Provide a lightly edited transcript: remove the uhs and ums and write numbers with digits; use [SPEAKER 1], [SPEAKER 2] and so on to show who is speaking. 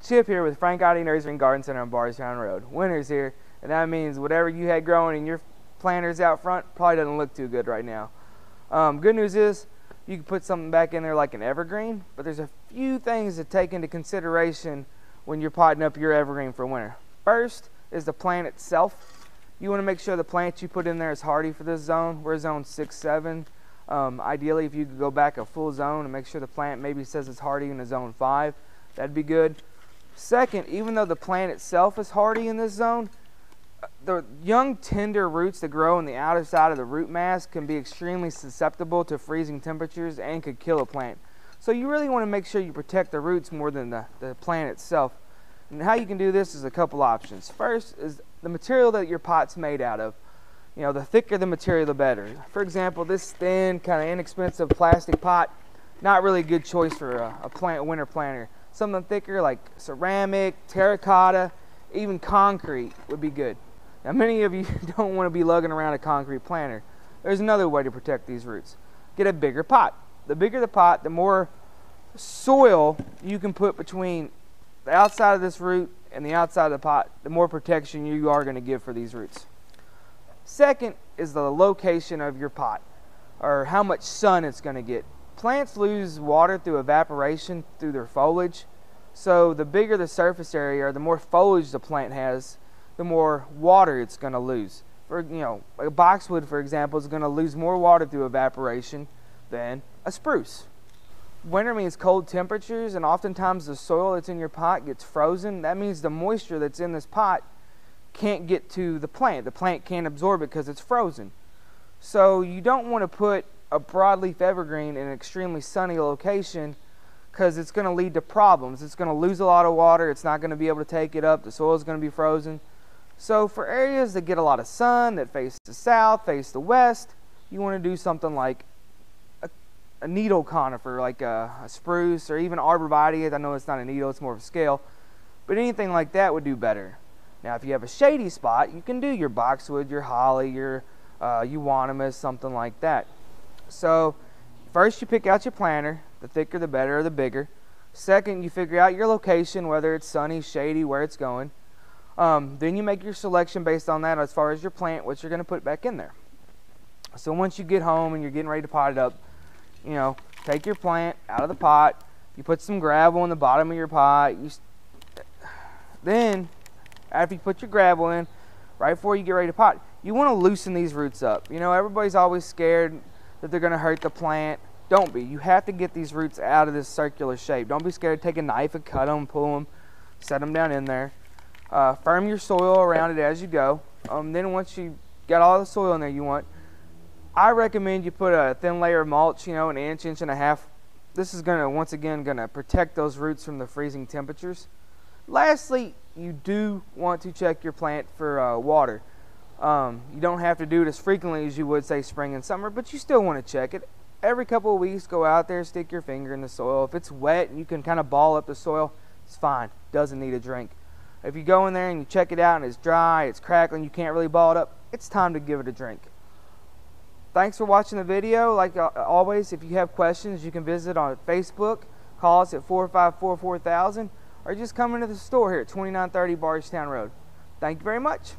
[SPEAKER 1] Chip here with Frank Otte Nursery and Garden Center on Bardstown Road. Winter's here, and that means whatever you had growing in your planters out front probably doesn't look too good right now. Good news is you can put something back in there like an evergreen, but there's a few things to take into consideration when you're potting up your evergreen for winter. First is the plant itself. You want to make sure the plant you put in there is hardy for this zone. We're zone 6-7. Ideally, if you could go back a full zone and make sure the plant maybe says it's hardy in a zone 5, that'd be good. Second, even though the plant itself is hardy in this zone, the young tender roots that grow on the outer side of the root mass can be extremely susceptible to freezing temperatures and could kill a plant. So you really want to make sure you protect the roots more than the plant itself. And how you can do this is a couple options. First is the material that your pot's made out of. You know, the thicker the material, the better. For example, this thin, kind of inexpensive plastic pot, not really a good choice for a winter planter. Something thicker like ceramic, terracotta, even concrete would be good. Now, many of you don't want to be lugging around a concrete planter. There's another way to protect these roots. Get a bigger pot. The bigger the pot, the more soil you can put between the outside of this root and the outside of the pot, the more protection you are going to give for these roots. Second is the location of your pot, or how much sun it's going to get. Plants lose water through evaporation through their foliage, so the bigger the surface area or the more foliage the plant has, the more water it's going to lose. For a boxwood, for example, is going to lose more water through evaporation than a spruce. Winter means cold temperatures, and oftentimes the soil that's in your pot gets frozen. That means the moisture that's in this pot can't get to the plant. The plant can't absorb it because it's frozen. So you don't want to put a broadleaf evergreen in an extremely sunny location, because it's going to lead to problems. It's going to lose a lot of water. It's not going to be able to take it up. The soil is going to be frozen. So for areas that get a lot of sun, that face the south, face the west, you want to do something like a needle conifer, like a spruce, or even arborvitae. I know it's not a needle, it's more of a scale, but anything like that would do better. Now, if you have a shady spot, you can do your boxwood, your holly, your euonymus, something like that. So first you pick out your planter. The thicker the better, or the bigger. Second, you figure out your location, whether it's sunny, shady, where it's going. Then you make your selection based on that as far as your plant, what you're going to put back in there. So once you get home and you're getting ready to pot it up, take your plant out of the pot. You put some gravel in the bottom of your pot. Then, after you put your gravel in, right before you get ready to pot, you want to loosen these roots up. Everybody's always scared that they're going to hurt the plant. Don't be. You have to get these roots out of this circular shape. Don't be scared to take a knife and cut them, pull them, set them down in there. Firm your soil around it as you go. Then once you got all the soil in there you want, I recommend you put a thin layer of mulch, an inch and a half. This is once again going to protect those roots from the freezing temperatures. Lastly, you do want to check your plant for water. You don't have to do it as frequently as you would, say, spring and summer, but you still want to check it. Every couple of weeks, go out there, stick your finger in the soil. If it's wet and you can kind of ball up the soil, it's fine. Doesn't need a drink. If you go in there and you check it out and it's dry, it's crackling, you can't really ball it up, it's time to give it a drink. Thanks for watching the video. Like always, if you have questions, you can visit on Facebook. Call us at 454-4000, or just come into the store here at 2930 Bardstown Road. Thank you very much.